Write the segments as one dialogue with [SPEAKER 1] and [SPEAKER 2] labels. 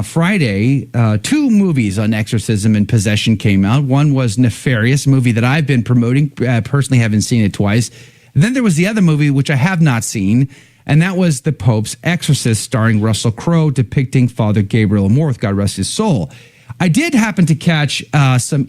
[SPEAKER 1] Friday, two movies on exorcism and possession came out. One was Nefarious, a movie that I've been promoting. Personally, haven't seen it twice. Then there was the other movie, which I have not seen, and that was The Pope's Exorcist, starring Russel Crowe, depicting Father Gabriele Amorth, God rest his soul. I did happen to catch some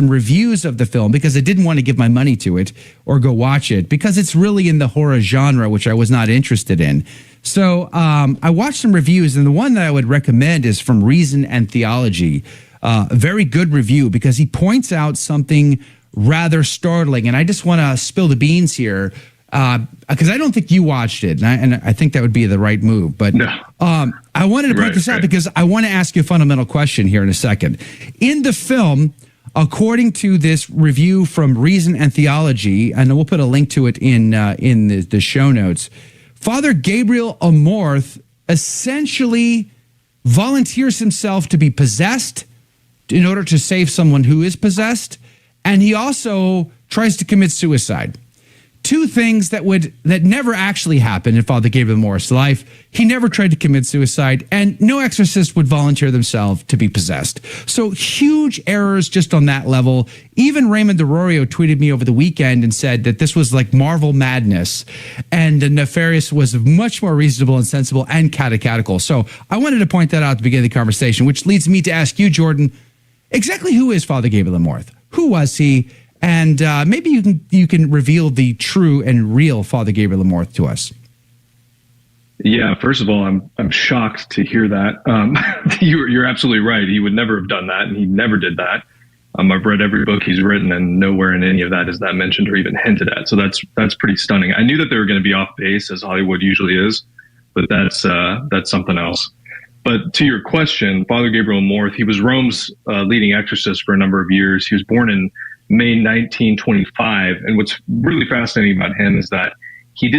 [SPEAKER 1] reviews of the film because I didn't want to give my money to it or go watch it because it's really in the horror genre, which I was not interested in. So I watched some reviews, and the one that I would recommend is from Reason and Theology. A very good review because he points out something rather startling, and I just want to spill the beans here because I don't think you watched it, and I think that would be the right move. But
[SPEAKER 2] no.
[SPEAKER 1] I wanted to point this out because I want to ask you a fundamental question here in a second. In the film, according to this review from Reason and Theology, and we'll put a link to it in the show notes, Father Gabriele Amorth essentially volunteers himself to be possessed in order to save someone who is possessed, and he also tries to commit suicide. Two things that never actually happened in Father Gabriele Amorth's life. He never tried to commit suicide, and no exorcist would volunteer themselves to be possessed. So huge errors just on that level. Even Raymond DeRorio tweeted me over the weekend and said that this was like Marvel madness, and Nefarious was much more reasonable and sensible and catechetical. So I wanted to point that out at the beginning of the conversation, which leads me to ask you, Jordan, exactly who is Father Gabriele Amorth? Who was he? And maybe you can reveal the true and real Father Gabriele Amorth to us.
[SPEAKER 2] Yeah, first of all, I'm shocked to hear that. You're absolutely right. He would never have done that, and he never did that. I've read every book he's written, and nowhere in any of that is that mentioned or even hinted at. So that's pretty stunning. I knew that they were going to be off base, as Hollywood usually is, but that's something else. But to your question, Father Gabriele Amorth, he was Rome's leading exorcist for a number of years. He was born in May 1925. And what's really fascinating about him is that he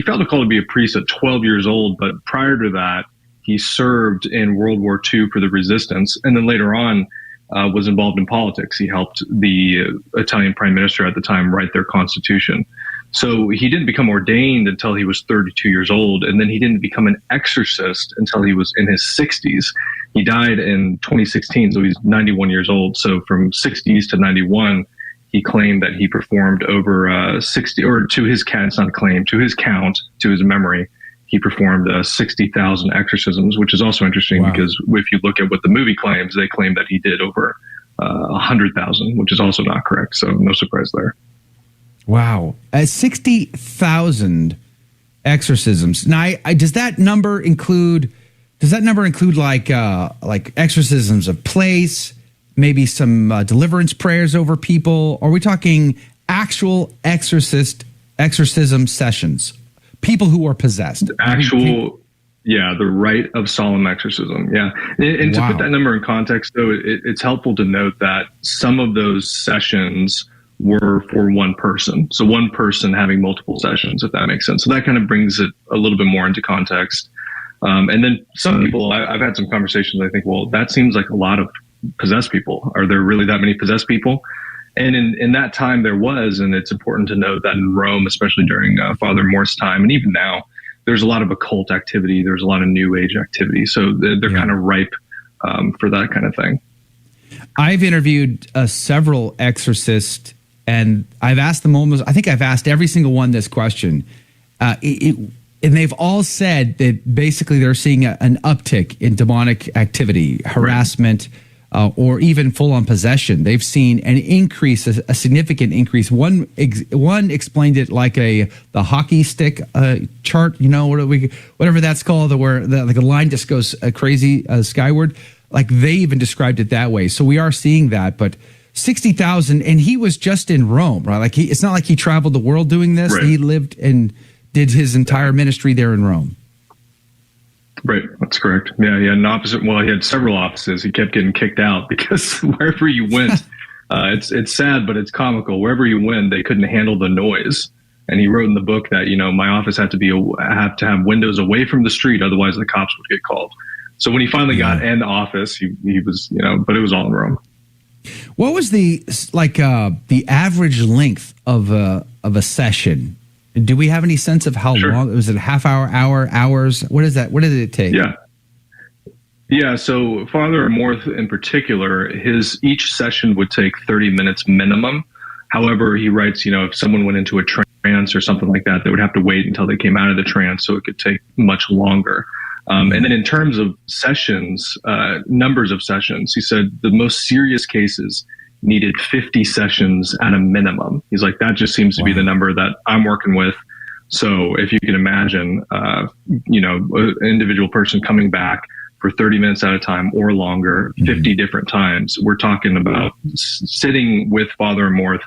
[SPEAKER 2] felt a call to be a priest at 12 years old, but prior to that, he served in World War II for the resistance. And then later on, was involved in politics. He helped the Italian prime minister at the time write their constitution. So he didn't become ordained until he was 32 years old. And then he didn't become an exorcist until he was in his 60s. He died in 2016, so he's 91 years old. So from 60s to 91, he claimed that he performed over 60, or to his count, it's not a claim, to his count, to his memory, he performed 60,000 exorcisms, which is also interesting. Wow. Because if you look at what the movie claims, they claim that he did over 100,000, which is also not correct. So no surprise there. Wow. 60,000 exorcisms. Now, does that number include like exorcisms of place, maybe some deliverance prayers over people? Or are we talking actual exorcism sessions? People who are possessed? The rite of solemn exorcism. Yeah. And to put that number in context, though, it's helpful to note that some of those sessions were for one person. So one person having multiple sessions, if that makes sense. So that kind of brings it a little bit more into context. And then some people, I've had some conversations, I think, well, that seems like a lot of possessed people. Are there really that many possessed people? And in that time there was, and it's important to note that in Rome, especially during Father Amorth's time, and even now, there's a lot of occult activity. There's a lot of New Age activity. So they're kind of ripe for that kind of thing.
[SPEAKER 1] I've interviewed several exorcists, and I've asked them almost, I think I've asked every single one this question. And they've all said that basically they're seeing an uptick in demonic activity, harassment, or even full-on possession. They've seen an increase, a significant increase. One explained it like the hockey stick chart, whatever that's called, where like a line just goes crazy skyward. Like they even described it that way. So we are seeing that, but 60,000, and he was just in Rome, right? Like it's not like he traveled the world doing this. Right. He lived and did his entire ministry there in Rome.
[SPEAKER 2] Right, that's correct. Yeah, he had an opposite. Well, he had several offices. He kept getting kicked out because wherever you went, it's sad, but it's comical. Wherever you went, they couldn't handle the noise. And he wrote in the book that my office had to have windows away from the street, otherwise the cops would get called. So when he finally got in the office, he was but it was all in Rome.
[SPEAKER 1] What was the average length of a session? Do we have any sense of how long? Was it a half hour, hours? What is that? What did it take?
[SPEAKER 2] Yeah. Yeah, so Father Amorth in particular, his each session would take 30 minutes minimum. However, he writes, if someone went into a trance or something like that, they would have to wait until they came out of the trance, so it could take much longer. And then in terms of sessions, numbers of sessions, he said the most serious cases needed 50 sessions at a minimum. He's like, that just seems to be the number that I'm working with. So if you can imagine, an individual person coming back for 30 minutes at a time or longer, 50 different times, we're talking about sitting with Father Amorth,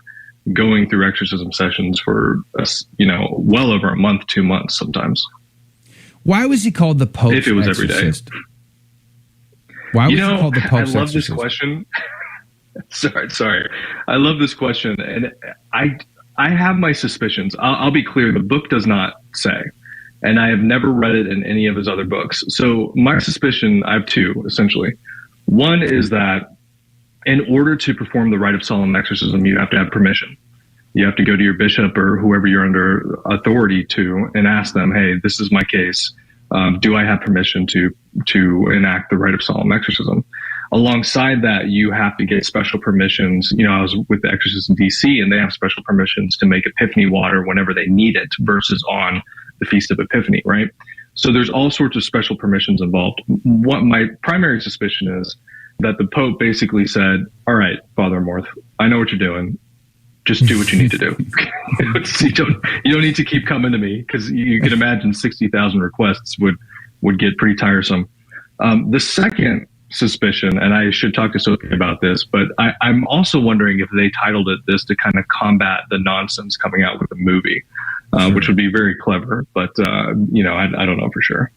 [SPEAKER 2] going through exorcism sessions for, well over a month, 2 months sometimes.
[SPEAKER 1] Why was he called the Pope's
[SPEAKER 2] If it was
[SPEAKER 1] exorcist?
[SPEAKER 2] every day.
[SPEAKER 1] Why was he called the Pope's
[SPEAKER 2] I love
[SPEAKER 1] exorcist?
[SPEAKER 2] this question. Sorry. I love this question. And I have my suspicions. I'll be clear. The book does not say, and I have never read it in any of his other books. So my suspicion, I have two, essentially. One is that in order to perform the rite of solemn exorcism, you have to have permission. You have to go to your bishop or whoever you're under authority to and ask them, hey, this is my case. Do I have permission to enact the rite of solemn exorcism? Alongside that, you have to get special permissions. I was with the Exorcist in DC, and they have special permissions to make Epiphany water whenever they need it versus on the Feast of Epiphany, right? So there's all sorts of special permissions involved. What my primary suspicion is that the Pope basically said, all right, Father Amorth, I know what you're doing. Just do what you need to do. You don't need to keep coming to me, because you can imagine 60,000 requests would get pretty tiresome. The second suspicion, and I should talk to Sophie about this, but I'm also wondering if they titled it this to kind of combat the nonsense coming out with the movie, sure, which would be very clever. But I don't know for sure.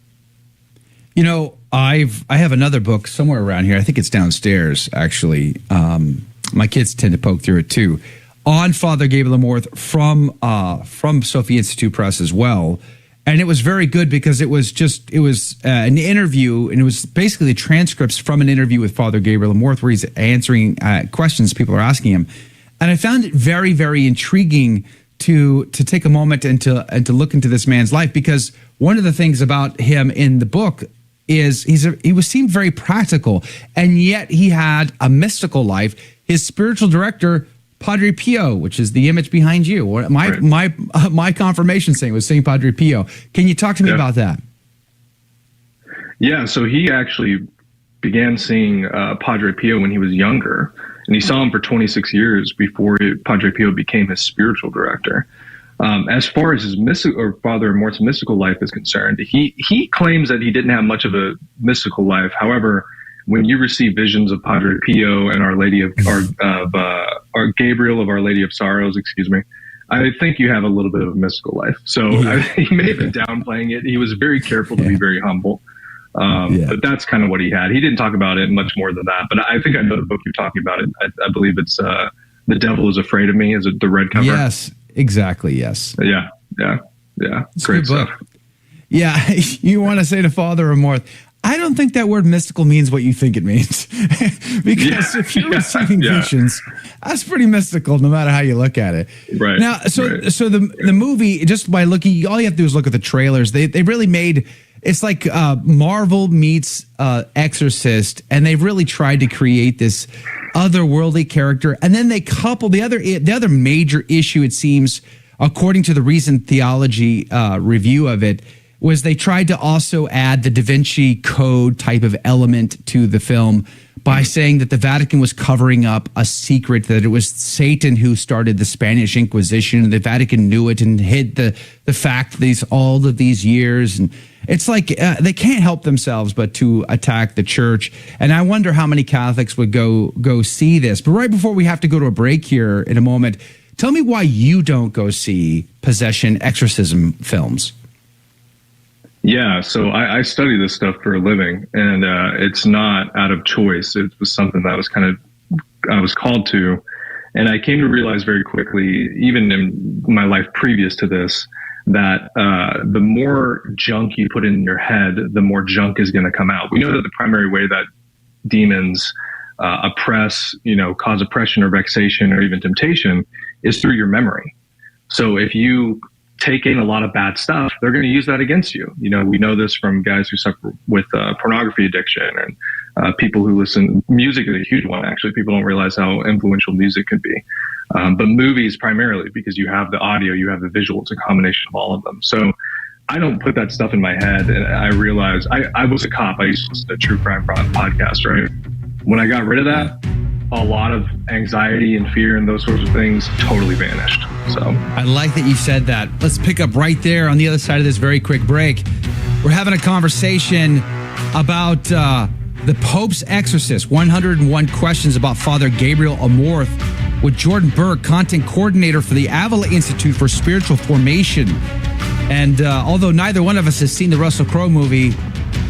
[SPEAKER 1] I have another book somewhere around here. I think it's downstairs, actually. My kids tend to poke through it too, on Father Gabriele Amorth from Sophie Institute Press as well. And it was very good because it was an interview, and it was basically transcripts from an interview with Father Gabriele Amorth where he's answering questions people are asking him. And I found it very, very intriguing to take a moment and to look into this man's life, because one of the things about him in the book is he seemed very practical, and yet he had a mystical life. His spiritual director, Padre Pio, which is the image behind you. My confirmation saying was St. Padre Pio. Can you talk to me about that?
[SPEAKER 2] Yeah, so he actually began seeing Padre Pio when he was younger, and he saw him for 26 years before Padre Pio became his spiritual director. As far as his Father Amorth's mystical life is concerned, he claims that he didn't have much of a mystical life. However, when you receive visions of Padre Pio and Our Lady of Gabriel of Our Lady of Sorrows, I think you have a little bit of a mystical life. So he may have been downplaying it. He was very careful to be very humble. But that's kind of what he had. He didn't talk about it much more than that. But I think I know the book you're talking about. I believe it's The Devil is Afraid of Me. Is it the red cover?
[SPEAKER 1] Yes, exactly. Yes.
[SPEAKER 2] Yeah.
[SPEAKER 1] It's
[SPEAKER 2] great stuff.
[SPEAKER 1] Yeah, you want to say to Father Amorth, I don't think that word mystical means what you think it means. Because if you're receiving visions, that's pretty mystical no matter how you look at it.
[SPEAKER 2] Right.
[SPEAKER 1] Now, so the movie, just by looking, all you have to do is look at the trailers. They really made, it's like Marvel meets Exorcist, and they've really tried to create this otherworldly character. And then they couple the other major issue, it seems, according to the recent theology review of it, was they tried to also add the Da Vinci Code type of element to the film by saying that the Vatican was covering up a secret, that it was Satan who started the Spanish Inquisition, and the Vatican knew it and hid the fact all of these years. And it's like they can't help themselves but to attack the church. And I wonder how many Catholics would go see this. But right before we have to go to a break here in a moment, tell me why you don't go see possession exorcism films.
[SPEAKER 2] Yeah, so I study this stuff for a living, and it's not out of choice. It was something that I was called to, and I came to realize very quickly, even in my life previous to this, that the more junk you put in your head, the more junk is going to come out. We know that the primary way that demons oppress, cause oppression or vexation or even temptation is through your memory. So if you take in a lot of bad stuff, they're going to use that against you. You know, we know this from guys who suffer with pornography addiction, and people who listen. Music is a huge one, actually. People don't realize how influential music can be. But movies primarily, because you have the audio, you have the visual. It's a combination of all of them. So I don't put that stuff in my head. And I realized I was a cop. I used to listen to True Crime podcast, right? When I got rid of that, a lot of anxiety and fear and those sorts of things totally vanished. So
[SPEAKER 1] I like that you said that. Let's pick up right there on the other side of this very quick break. We're having a conversation about the Pope's Exorcist, 101 questions about Father Gabriele Amorth, with Jordan Burke, content coordinator for the Avila Institute for Spiritual Formation. And although neither one of us has seen the Russel Crowe movie,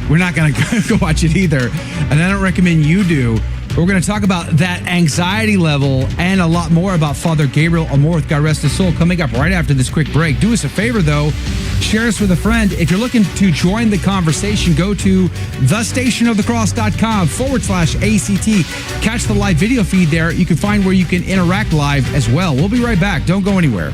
[SPEAKER 1] we're not going to go watch it either. And I don't recommend you do. We're going to talk about that anxiety level and a lot more about Father Gabriele Amorth, God rest his soul, coming up right after this quick break. Do us a favor, though. Share us with a friend. If you're looking to join the conversation, go to thestationofthecross.com/ACT. Catch the live video feed there. You can find where you can interact live as well. We'll be right back. Don't go anywhere.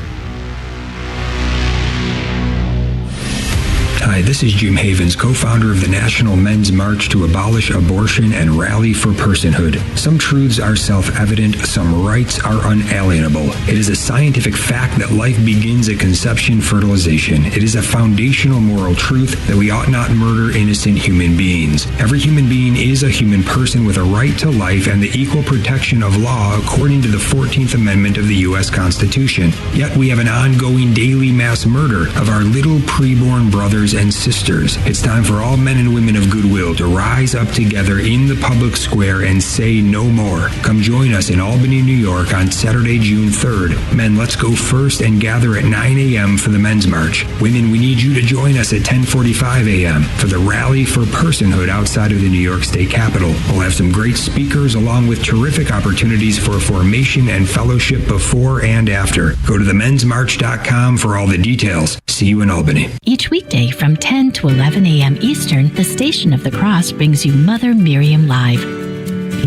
[SPEAKER 3] Hi, this is Jim Havens, co-founder of the National Men's March to Abolish Abortion and Rally for Personhood. Some truths are self-evident, some rights are unalienable. It is a scientific fact that life begins at conception fertilization. It is a foundational moral truth that we ought not murder innocent human beings. Every human being is a human person with a right to life and the equal protection of law according to the 14th Amendment of the U.S. Constitution. Yet we have an ongoing daily mass murder of our little preborn brothers and sisters. It's time for all men and women of goodwill to rise up together in the public square and say no more. Come join us in Albany, New York on Saturday, June 3rd. Men, let's go first and gather at 9 a.m. for the Men's March. Women, we need you to join us at 10:45 a.m. for the Rally for Personhood outside of the New York State Capitol. We'll have some great speakers along with terrific opportunities for formation and fellowship before and after. Go to themensmarch.com for all the details. See you in Albany.
[SPEAKER 4] Each weekday from 10 to 11 a.m. Eastern, the Station of the Cross brings you Mother Miriam Live.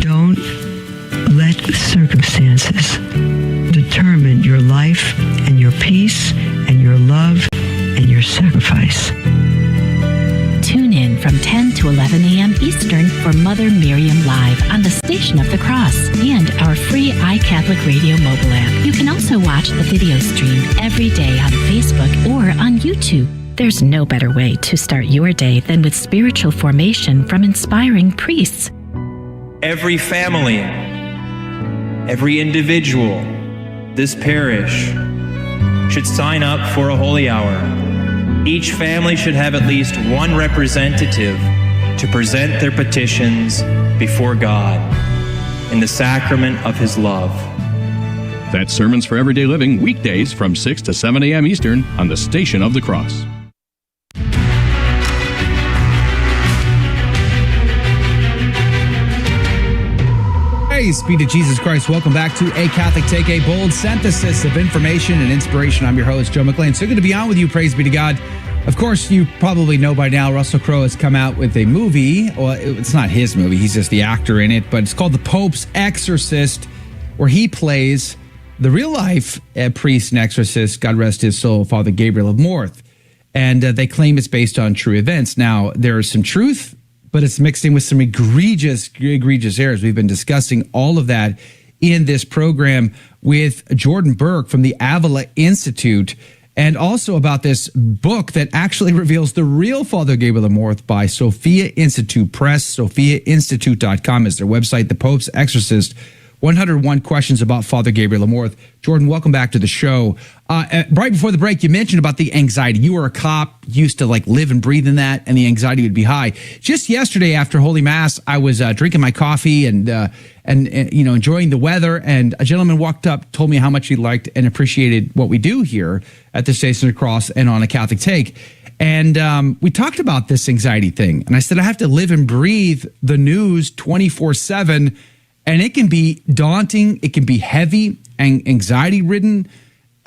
[SPEAKER 5] Don't let circumstances determine your life and your peace and your love and your sacrifice.
[SPEAKER 4] Tune in from 10 to 11 a.m. Eastern for Mother Miriam Live on the Station of the Cross and our free iCatholic Radio mobile app. You can also watch the video stream every day on Facebook or on YouTube. There's no better way to start your day than with spiritual formation from inspiring priests.
[SPEAKER 6] Every family, every individual, this parish should sign up for a holy hour. Each family should have at least one representative to present their petitions before God in the sacrament of His love.
[SPEAKER 7] That's Sermons for Everyday Living, weekdays from 6 to 7 a.m. Eastern on the Station of the Cross.
[SPEAKER 1] Praise be to Jesus Christ. Welcome back to A Catholic Take, a bold synthesis of information and inspiration. I'm your host, Joe McLean. So good to be on with you. Praise be to God. Of course, you probably know by now, Russel Crowe has come out with a movie. Well, it's not his movie. He's just the actor in it. But it's called The Pope's Exorcist, where he plays the real-life priest and exorcist, God rest his soul, Father Gabriele Amorth. And they claim it's based on true events. Now, there is some truth, but it's mixed in with some egregious errors. We've been discussing all of that in this program with Jordan Burke from the Avila Institute, and also about this book that actually reveals the real Father Gabriele Amorth by Sophia Institute Press. SophiaInstitute.com is their website. The Pope's Exorcist, 101 questions about Father Gabriele Amorth. Jordan, welcome back to the show. Right before the break, you mentioned about the anxiety. You were a cop, used to like live and breathe in that, and the anxiety would be high. Just yesterday after Holy Mass, I was drinking my coffee and enjoying the weather, and a gentleman walked up, told me how much he liked and appreciated what we do here at the Station of the Cross and on A Catholic Take. And we talked about this anxiety thing, and I said I have to live and breathe the news 24/7. And it can be daunting, it can be heavy and anxiety-ridden.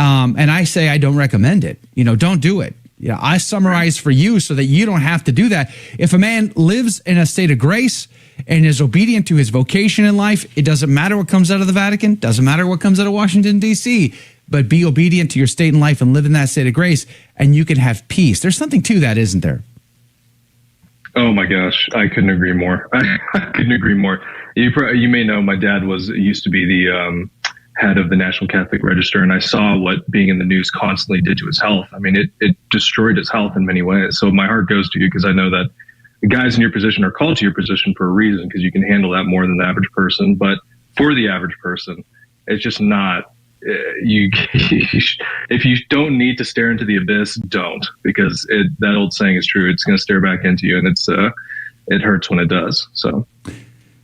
[SPEAKER 1] And I say I don't recommend it. Don't do it. I summarize for you so that you don't have to do that. If a man lives in a state of grace and is obedient to his vocation in life, it doesn't matter what comes out of the Vatican, doesn't matter what comes out of Washington, D.C. but be obedient to your state in life and live in that state of grace, and you can have peace. There's something to that, isn't there?
[SPEAKER 2] Oh my gosh, I couldn't agree more. I couldn't agree more. You may know my dad used to be the head of the National Catholic Register, and I saw what being in the news constantly did to his health. I mean, it destroyed his health in many ways. So my heart goes to you, because I know that the guys in your position are called to your position for a reason, because you can handle that more than the average person. But for the average person, it's just not. If you don't need to stare into the abyss, don't, because that old saying is true. It's going to stare back into you, and it hurts when it does.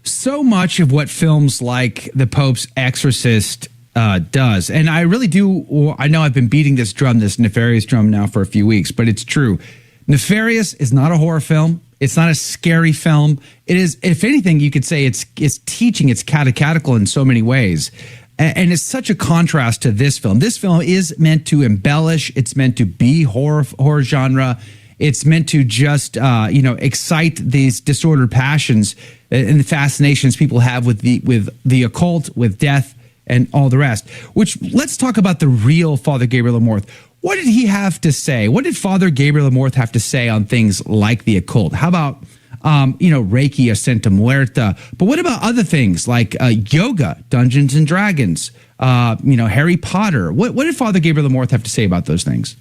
[SPEAKER 2] So
[SPEAKER 1] much of what films like the Pope's Exorcist does, and I really do. I know I've been beating this nefarious drum now for a few weeks, but it's true. Nefarious is not a horror film. It's not a scary film. It is, if anything, you could say it's teaching. It's catechetical in so many ways. And it's such a contrast to this film. This film is meant to embellish. It's meant to be horror genre. It's meant to just, excite these disordered passions and the fascinations people have with the occult, with death, and all the rest. Which, let's talk about the real Father Gabriele Amorth. What did he have to say? What did Father Gabriele Amorth have to say on things like the occult? How about Reiki or Santa Muerta? But what about other things like yoga, Dungeons and Dragons, Harry Potter? What did Father Gabriele Amorth have to say about those things?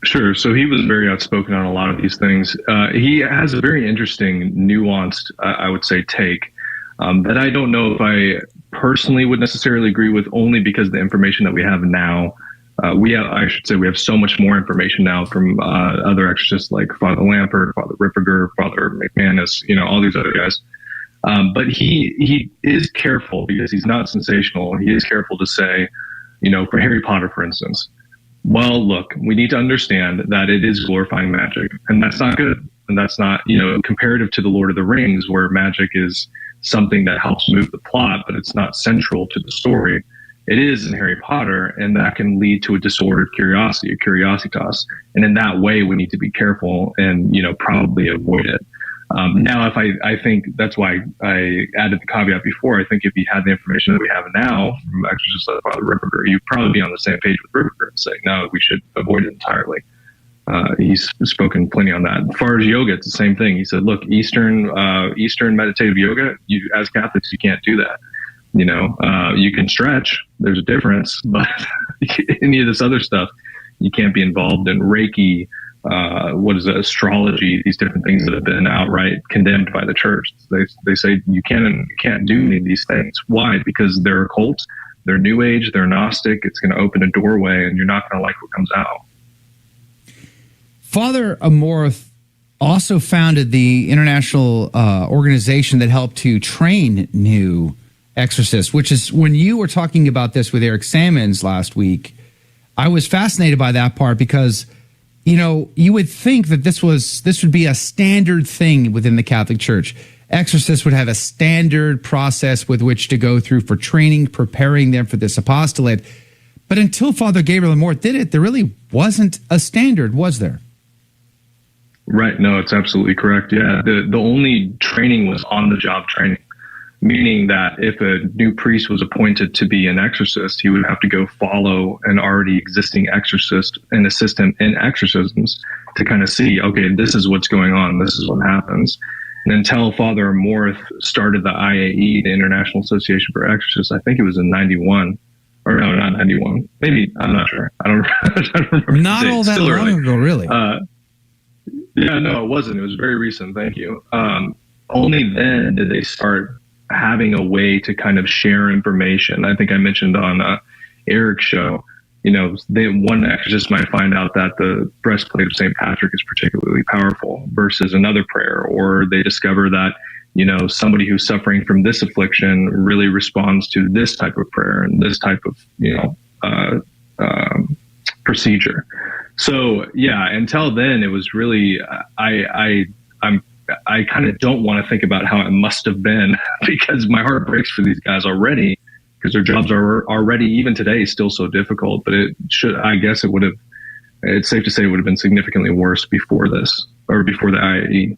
[SPEAKER 2] Sure. So he was very outspoken on a lot of these things. He has a very interesting, nuanced, I would say, take that I don't know if I personally would necessarily agree with, only because of the information that we have now. We have so much more information now from other exorcists like Father Lampert, Father Ripperger, Father McManus, all these other guys. But he is careful, because he's not sensational. He is careful to say, for Harry Potter, for instance, well, look, we need to understand that it is glorifying magic, and that's not good. And that's not, comparative to the Lord of the Rings, where magic is something that helps move the plot, but it's not central to the story. It is in Harry Potter, and that can lead to a disordered curiosity, a curiositas. And in that way, we need to be careful and, probably avoid it. Now, I think that's why I added the caveat before. I think if you had the information that we have now from Exorcist like Father Ripperger, you'd probably be on the same page with Ripperger and say, no, we should avoid it entirely. He's spoken plenty on that. As far as yoga, it's the same thing. He said, look, Eastern meditative yoga, as Catholics, you can't do that. You can stretch, there's a difference, but any of this other stuff, you can't be involved in. Reiki, astrology, these different things that have been outright condemned by the church. They say you can't do any of these things. Why? Because they're occult, they're new age, they're Gnostic. It's going to open a doorway, and you're not going to like what comes out.
[SPEAKER 1] Father Amorth also founded the international organization that helped to train new exorcists, which is, when you were talking about this with Eric Sammons last week, I was fascinated by that part, because you would think that this would be a standard thing within the Catholic Church. Exorcists would have a standard process with which to go through for training, preparing them for this apostolate. But until Father Gabriele Amorth did it, there really wasn't a standard, was there?
[SPEAKER 2] Right. No, it's absolutely correct. Yeah. The only training was on-the-job training, meaning that if a new priest was appointed to be an exorcist, he would have to go follow an already existing exorcist and assist him in exorcisms to kind of see, okay, this is what's going on, this is what happens. And until Father Amorth started the IAE, the International Association for Exorcists, I think it was in 91. Or no, not 91. Maybe, I'm not sure. I don't remember.
[SPEAKER 1] Not all that long ago, really.
[SPEAKER 2] Yeah, no, it wasn't. It was very recent. Thank you. Only then did they start having a way to kind of share information. I think I mentioned on Eric's show, one exorcist might find out that the breastplate of St. Patrick is particularly powerful versus another prayer, or they discover that, somebody who's suffering from this affliction really responds to this type of prayer and this type of, procedure. So yeah, until then, it was really, I kind of don't want to think about how it must have been, because my heart breaks for these guys already, because their jobs are already, even today, still so difficult. But it's safe to say it would have been significantly worse before this, or before the IAE.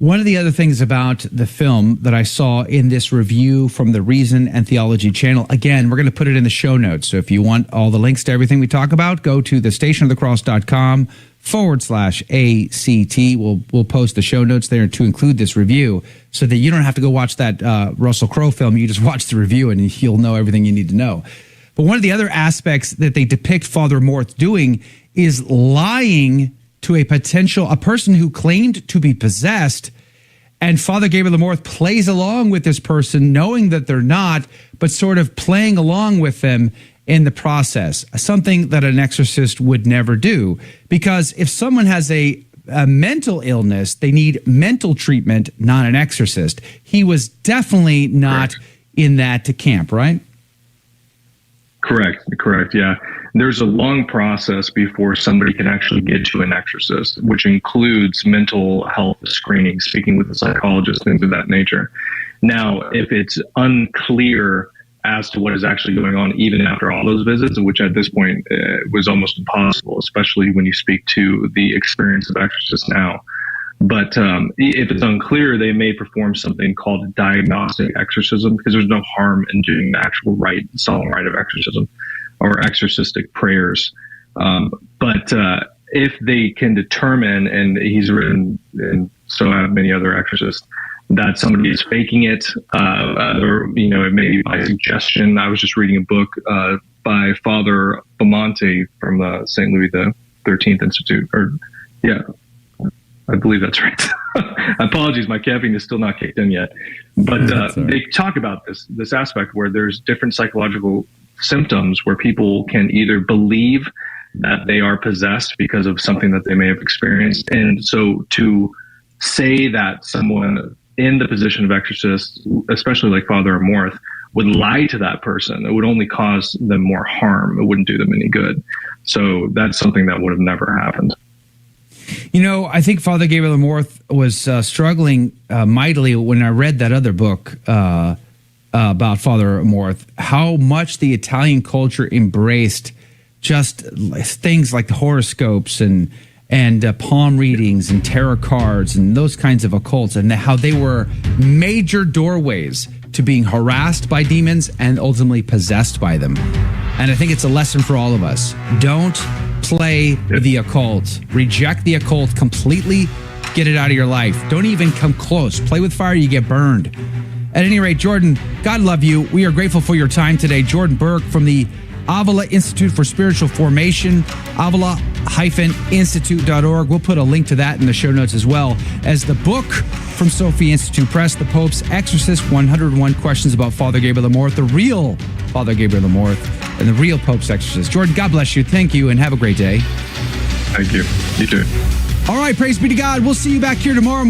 [SPEAKER 1] One of the other things about the film that I saw in this review from the Reason and Theology channel, again, we're going to put it in the show notes. So if you want all the links to everything we talk about, go to thestationofthecross.com/ACT. We'll post the show notes there to include this review so that you don't have to go watch that Russel Crowe film. You just watch the review and you'll know everything you need to know. But one of the other aspects that they depict Father Amorth doing is lying to a person who claimed to be possessed, and Father Gabriele Amorth plays along with this person, knowing that they're not, but sort of playing along with them in the process, something that an exorcist would never do. Because if someone has a mental illness, they need mental treatment, not an exorcist. He was definitely not in that camp, right?
[SPEAKER 2] Correct, yeah. There's a long process before somebody can actually get to an exorcist, which includes mental health screening, speaking with a psychologist, things of that nature. Now, if it's unclear as to what is actually going on, even after all those visits, which at this point was almost impossible, especially when you speak to the experience of exorcists now. But if it's unclear, they may perform something called diagnostic exorcism, because there's no harm in doing the actual solemn rite of exorcism or exorcistic prayers. But if they can determine, and he's written, and so have many other exorcists, that somebody is faking it, or it may be by suggestion. I was just reading a book by Father Beaumonte from the St. Louis XIII Institute, I believe that's right. Apologies, my caffeine is still not kicked in yet. But they talk about this aspect where there's different psychological symptoms where people can either believe that they are possessed because of something that they may have experienced. And so to say that someone in the position of exorcist, especially like Father Amorth, would lie to that person, it would only cause them more harm. It wouldn't do them any good. So that's something that would have never happened.
[SPEAKER 1] I think Father Gabriele Amorth was struggling mightily when I read that other book about Father Amorth, how much the Italian culture embraced just things like the horoscopes and palm readings and tarot cards and those kinds of occults, and how they were major doorways to being harassed by demons and ultimately possessed by them. And I think it's a lesson for all of us. Don't play the occult. Reject the occult completely. Get it out of your life. Don't even come close. Play with fire, you get burned. At any rate, Jordan, God love you. We are grateful for your time today. Jordan Burke from the Avila Institute for Spiritual Formation, avila-institute.org. We'll put a link to that in the show notes, as well as the book from Sophia Institute Press, The Pope's Exorcist, 101 Questions About Father Gabriele Amorth, the real Father Gabriele Amorth, and the real Pope's Exorcist. Jordan, God bless you. Thank you, and have a great day.
[SPEAKER 2] Thank you. You too.
[SPEAKER 1] All right, praise be to God. We'll see you back here tomorrow.